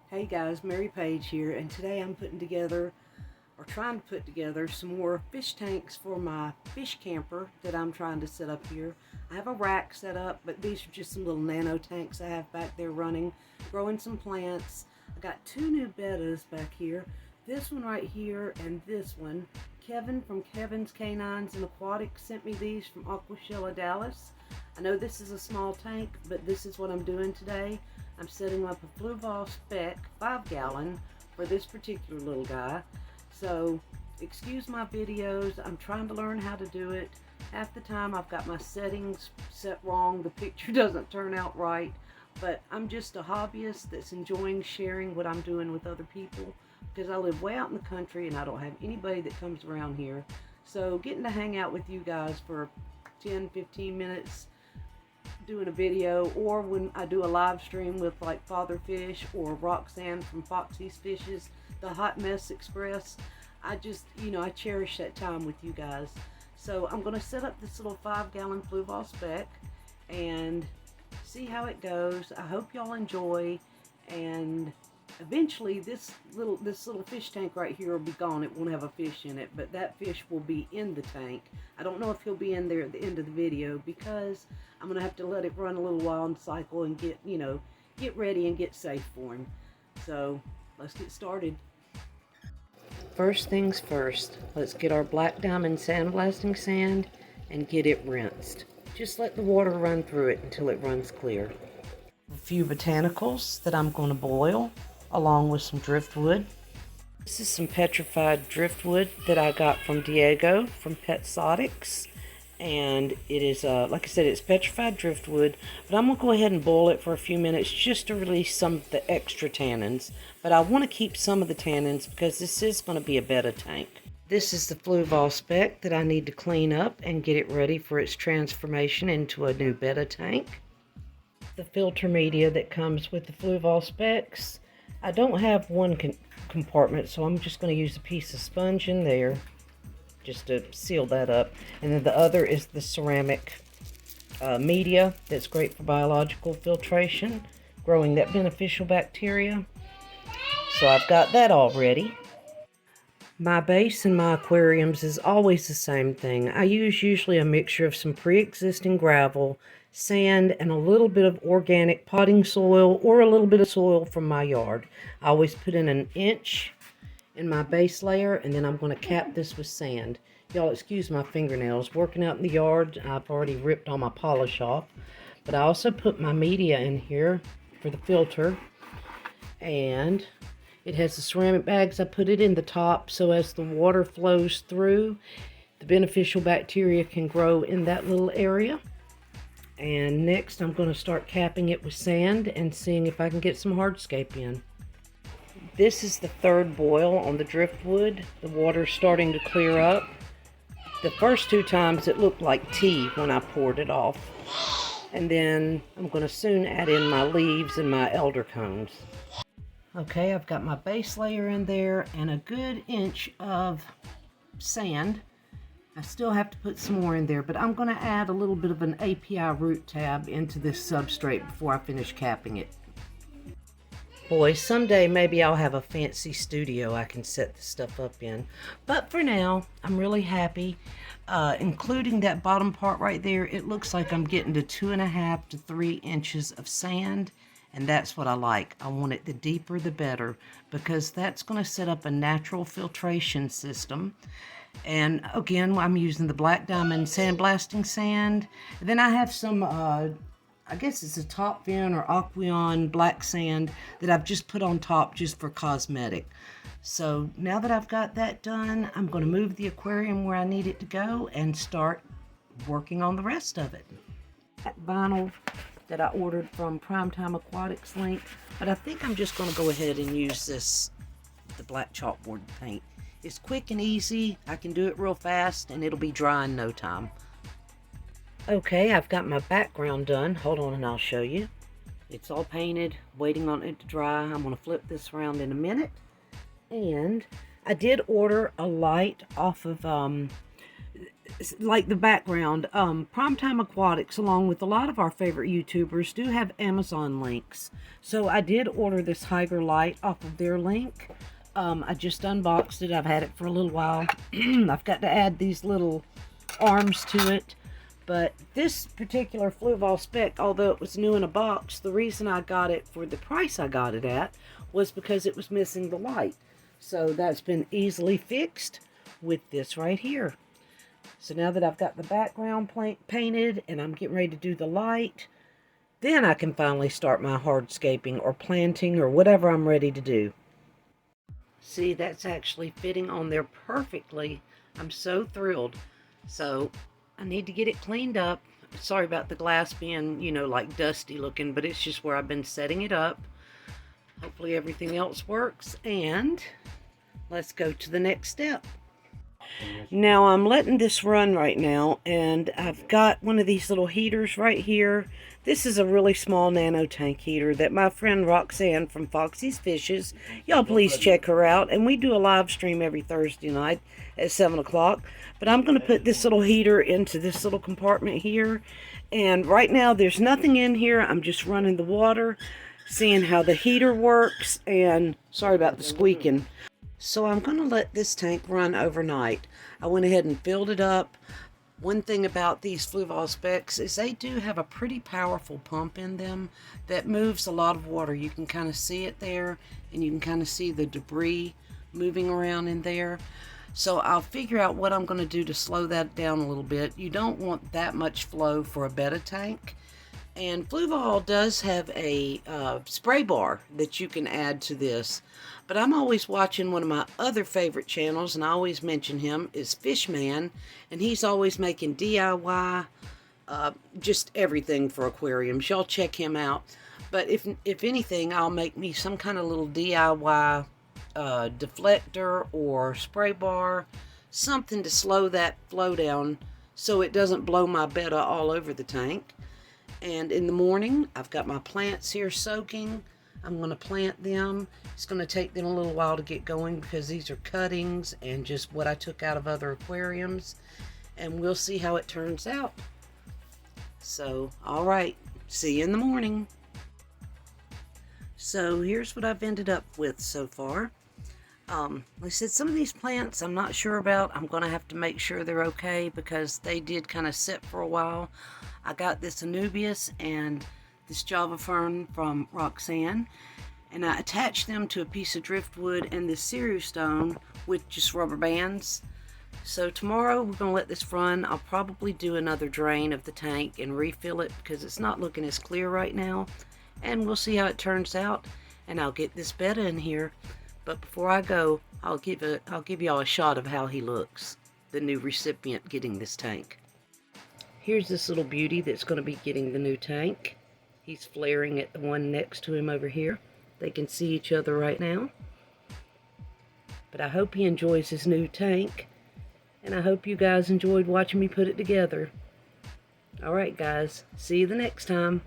Hey guys, Mary Page here, and today I'm putting together, or trying to put together, some more fish tanks for my fish camper that I'm trying to set up here. I have a rack set up, but these are just some little nano tanks I have back there running, growing some plants. I got two new bettas back here, this one right here and this one. Kevin from Kevin's Canines and Aquatics sent me these from Aquashella, Dallas. I know this is a small tank, but this is what I'm doing today. I'm setting up a Fluval Spec 5-gallon for this particular little guy. So excuse my videos, I'm trying to learn how to do it. Half the time I've got my settings set wrong, the picture doesn't turn out right, but I'm just a hobbyist that's enjoying sharing what I'm doing with other people because I live way out in the country and I don't have anybody that comes around here. So getting to hang out with you guys for 10-15 minutes doing a video, or when I do a live stream with like Father Fish or Roxanne from Foxy's Fishes, the Hot Mess Express, I just, I cherish that time with you guys. So I'm going to set up this little 5-gallon Fluval Spec and see how it goes. I hope y'all enjoy, and eventually this little fish tank right here will be gone. It won't have a fish in it, but that fish will be in the tank. I don't know if he'll be in there at the end of the video because I'm gonna have to let it run a little while and cycle and get ready and get safe for him. So let's get started. First things first, let's get our black diamond sandblasting sand and get it rinsed. Just let the water run through it until it runs clear. A few botanicals that I'm going to boil, along with some driftwood. This is some petrified driftwood that I got from Diego from Petsotics, and it is like I said, it's petrified driftwood, but I'm going to go ahead and boil it for a few minutes just to release some of the extra tannins, but I want to keep some of the tannins because this is going to be a betta tank. This is the Fluval Spec that I need to clean up and get it ready for its transformation into a new betta tank. The filter media that comes with the Fluval Specs. I don't have one compartment, so I'm just going to use a piece of sponge in there just to seal that up. And then the other is the ceramic media that's great for biological filtration, growing that beneficial bacteria. So I've got that all ready. My base in my aquariums is always the same thing. I use usually a mixture of some pre-existing gravel, sand, and a little bit of organic potting soil or a little bit of soil from my yard. I always put in an inch in my base layer, and then I'm going to cap this with sand. Y'all excuse my fingernails. Working out in the yard, I've already ripped all my polish off. But I also put my media in here for the filter, and it has the ceramic bags. I put it in the top so as the water flows through, the beneficial bacteria can grow in that little area. And next I'm going to start capping it with sand and seeing if I can get some hardscape in. This is the third boil on the driftwood. The water's starting to clear up. The first two times it looked like tea when I poured it off. And then I'm going to soon add in my leaves and my elder cones. Okay, I've got my base layer in there and a good inch of sand. I still have to put some more in there, but I'm going to add a little bit of an API root tab into this substrate before I finish capping it. Boy, someday maybe I'll have a fancy studio I can set this stuff up in. But for now, I'm really happy. Including that bottom part right there, it looks like I'm getting to 2.5 to 3 inches of sand. And that's what I like. I want it the deeper the better, because that's going to set up a natural filtration system. And again, I'm using the black diamond sandblasting sand. And then I have some, I guess it's a Top Fin or Aqueon black sand that I've just put on top just for cosmetic. So now that I've got that done, I'm going to move the aquarium where I need it to go and start working on the rest of it. That vinyl that I ordered from Primetime Aquatics link, but I think I'm just going to go ahead and use the black chalkboard paint. It's quick and easy. I can do it real fast and it'll be dry in no time. Okay, I've got my background done. Hold on and I'll show you. It's all painted, waiting on it to dry. I'm going to flip this around in a minute. And I did order a light off of like the background, Primetime Aquatics, along with a lot of our favorite YouTubers, do have Amazon links. So I did order this Hygger light off of their link. I just unboxed it. I've had it for a little while. I've got to add these little arms to it. But this particular Fluval Spec, although it was new in a box, the reason I got it for the price I got it at was because it was missing the light. So that's been easily fixed with this right here. So now that I've got the background painted and I'm getting ready to do the light, then I can finally start my hardscaping or planting or whatever I'm ready to do. See, that's actually fitting on there perfectly. I'm so thrilled. So I need to get it cleaned up. Sorry about the glass being, you know, like dusty looking, but it's just where I've been setting it up. Hopefully everything else works, and let's go to the next step. Now I'm letting this run right now, and I've got one of these little heaters right here. This is a really small nano tank heater that my friend Roxanne from Foxy's Fishes, y'all please check her out, and we do a live stream every Thursday night at 7 o'clock. But I'm going to put this little heater into this little compartment here, and right now there's nothing in here. I'm just running the water, seeing how the heater works, and sorry about the squeaking. So I'm going to let this tank run overnight. I went ahead and filled it up. One thing about these Fluval Specs is they do have a pretty powerful pump in them that moves a lot of water. You can kind of see it there, and you can kind of see the debris moving around in there. So I'll figure out what I'm going to do to slow that down a little bit. You don't want that much flow for a betta tank. And Fluval does have a spray bar that you can add to this. But I'm always watching one of my other favorite channels, and I always mention him, is Fishman. And he's always making DIY, just everything for aquariums. Y'all check him out. But if anything, I'll make me some kind of little DIY deflector or spray bar. Something to slow that flow down so it doesn't blow my betta all over the tank. And in the morning, I've got my plants here soaking. I'm going to plant them. It's going to take them a little while to get going because these are cuttings and just what I took out of other aquariums. And we'll see how it turns out. So, all right. See you in the morning. So, here's what I've ended up with so far. Like I said, some of these plants I'm not sure about. I'm going to have to make sure they're okay because they did kind of sit for a while. I got this Anubias and this Java Fern from Roxanne, and I attached them to a piece of driftwood and this cereal stone with just rubber bands. So tomorrow we're going to let this run. I'll probably do another drain of the tank and refill it because it's not looking as clear right now, and we'll see how it turns out. And I'll get this betta in here, but before I go, I'll give y'all a shot of how he looks, the new recipient getting this tank. Here's this little beauty that's going to be getting the new tank. He's flaring at the one next to him over here. They can see each other right now. But I hope he enjoys his new tank. And I hope you guys enjoyed watching me put it together. Alright guys, see you the next time.